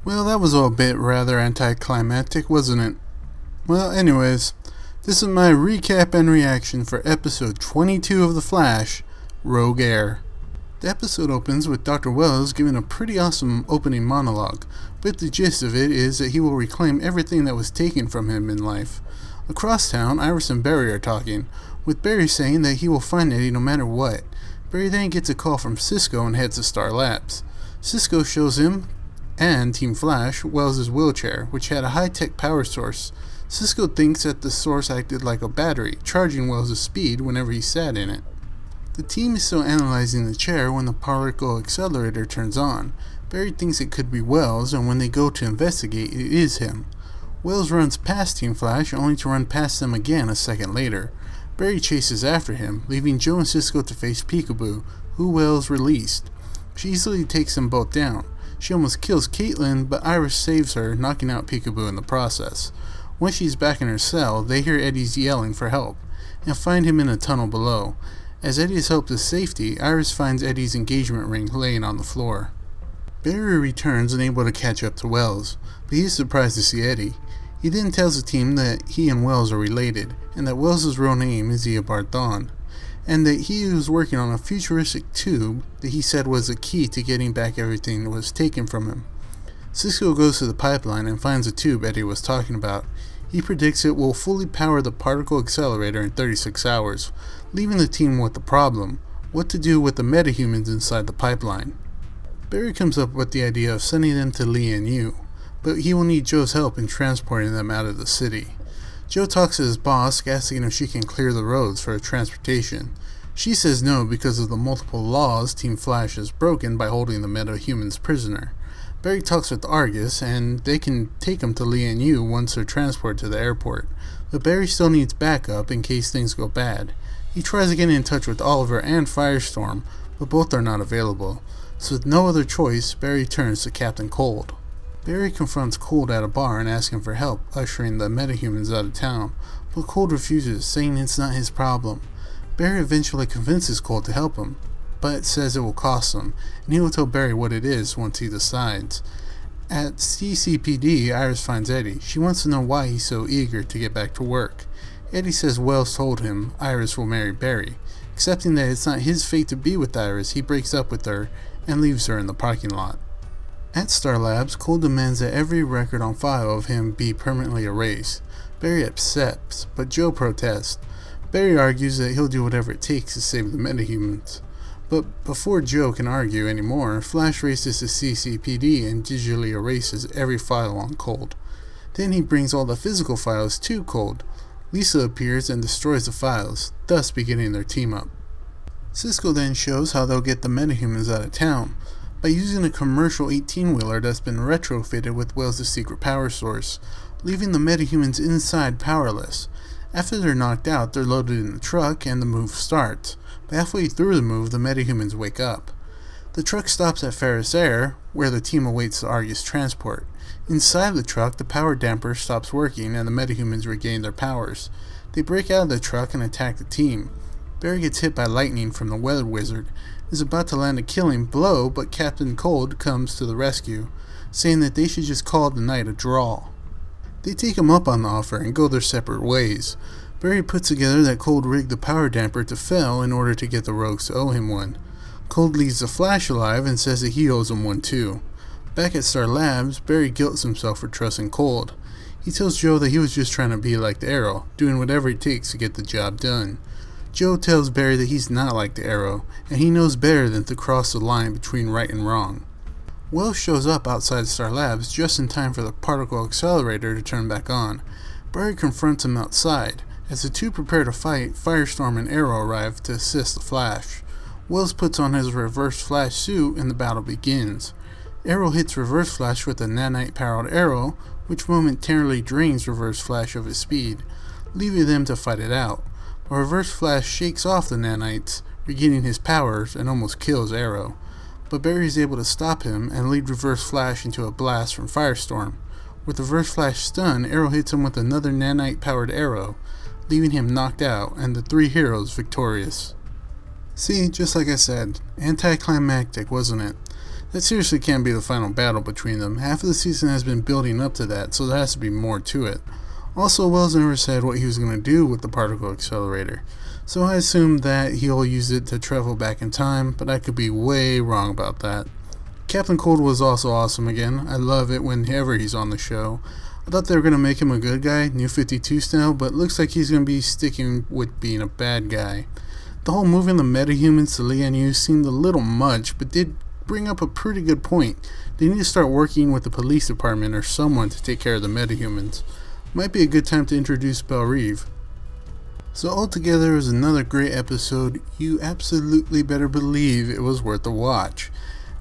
Well, that was all a bit rather anticlimactic, wasn't it? Well, anyways, this is my recap and reaction for episode 22 of The Flash, Rouge Air. The episode opens with Dr. Wells giving a pretty awesome opening monologue, but the gist of it is that he will reclaim everything that was taken from him in life. Across town, Iris and Barry are talking, with Barry saying that he will find Eddie no matter what. Barry then gets a call from Cisco and heads to Star Labs. Cisco shows him and Team Flash Wells' wheelchair, which had a high-tech power source. Cisco thinks that the source acted like a battery, charging Wells' speed whenever he sat in it. The team is still analyzing the chair when the particle accelerator turns on. Barry thinks it could be Wells, and when they go to investigate, it is him. Wells runs past Team Flash, only to run past them again a second later. Barry chases after him, leaving Joe and Cisco to face Peekaboo, who Wells released. She easily takes them both down. She almost kills Caitlin, but Iris saves her, knocking out Peekaboo in the process. Once she's back in her cell, they hear Eddie's yelling for help, and find him in a tunnel below. As Eddie is helped to safety, Iris finds Eddie's engagement ring laying on the floor. Barry returns and able to catch up to Wells, but he is surprised to see Eddie. He then tells the team that he and Wells are related, and that Wells' real name is Eobard Thawne, and that he was working on a futuristic tube that he said was the key to getting back everything that was taken from him. Cisco goes to the pipeline and finds the tube Eddie was talking about. He predicts it will fully power the particle accelerator in 36 hours, leaving the team with the problem: what to do with the metahumans inside the pipeline. Barry comes up with the idea of sending them to Lian-Yu, but he will need Joe's help in transporting them out of the city. Joe talks to his boss, asking if she can clear the roads for transportation. She says no because of the multiple laws Team Flash has broken by holding the metahumans prisoner. Barry talks with Argus, and they can take him to Lian-Yu once they're transported to the airport, but Barry still needs backup in case things go bad. He tries to get in touch with Oliver and Firestorm, but both are not available, so with no other choice, Barry turns to Captain Cold. Barry confronts Cold at a bar and asks him for help ushering the metahumans out of town, but Cold refuses, saying it's not his problem. Barry eventually convinces Cold to help him, but says it will cost him, and he will tell Barry what it is once he decides. At CCPD, Iris finds Eddie. She wants to know why he's so eager to get back to work. Eddie says Wells told him Iris will marry Barry. Accepting that it's not his fate to be with Iris, he breaks up with her and leaves her in the parking lot. At Star Labs, Cole demands that every record on file of him be permanently erased. Barry accepts, but Joe protests. Barry argues that he'll do whatever it takes to save the metahumans. But before Joe can argue anymore, Flash races to CCPD and digitally erases every file on Cold. Then he brings all the physical files to Cold. Lisa appears and destroys the files, thus beginning their team up. Cisco then shows how they'll get the metahumans out of town, by using a commercial 18-wheeler that's been retrofitted with Wells' secret power source, leaving the metahumans inside powerless. After they're knocked out, they're loaded in the truck and the move starts, but halfway through the move, the metahumans wake up. The truck stops at Rouge Air, where the team awaits the Argus transport. Inside the truck, the power damper stops working and the metahumans regain their powers. They break out of the truck and attack the team. Barry gets hit by lightning from the weather wizard, is about to land a killing blow, but Captain Cold comes to the rescue, saying that they should just call the night a draw. They take him up on the offer and go their separate ways. Barry puts together that Cold rigged the power damper to fail in order to get the rogues to owe him one. Cold leaves the Flash alive and says that he owes him one too. Back at Star Labs, Barry guilts himself for trusting Cold. He tells Joe that he was just trying to be like the Arrow, doing whatever it takes to get the job done. Joe tells Barry that he's not like the Arrow, and he knows better than to cross the line between right and wrong. Wells shows up outside Star Labs just in time for the particle accelerator to turn back on. Barry confronts him outside. As the two prepare to fight, Firestorm and Arrow arrive to assist the Flash. Wells puts on his Reverse Flash suit and the battle begins. Arrow hits Reverse Flash with a nanite-powered arrow, which momentarily drains Reverse Flash of his speed, leaving them to fight it out. Reverse Flash shakes off the nanites, regaining his powers, and almost kills Arrow. But Barry is able to stop him and lead Reverse Flash into a blast from Firestorm. With Reverse Flash stunned, Arrow hits him with another nanite-powered arrow, leaving him knocked out and the three heroes victorious. See, just like I said, anticlimactic, wasn't it? That seriously can't be the final battle between them. Half of the season has been building up to that, so there has to be more to it. Also, Wells never said what he was going to do with the particle accelerator, so I assume that he'll use it to travel back in time, but I could be way wrong about that. Captain Cold was also awesome again. I love it whenever he's on the show. I thought they were going to make him a good guy, New 52 style, but it looks like he's going to be sticking with being a bad guy. The whole moving the metahumans to Lian seemed a little much, but did bring up a pretty good point. They need to start working with the police department or someone to take care of the metahumans. Might be a good time to introduce Belle-Reve. So altogether, it was another great episode. You absolutely better believe it was worth a watch.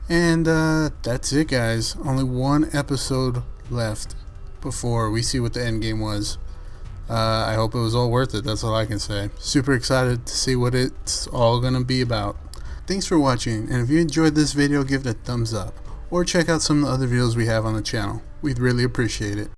And that's it, guys. Only one episode left before we see what the end game was. I hope it was all worth it. That's all I can say. Super excited to see what it's all gonna be about. Thanks for watching, and if you enjoyed this video, give it a thumbs up, or check out some of the other videos we have on the channel. We'd really appreciate it.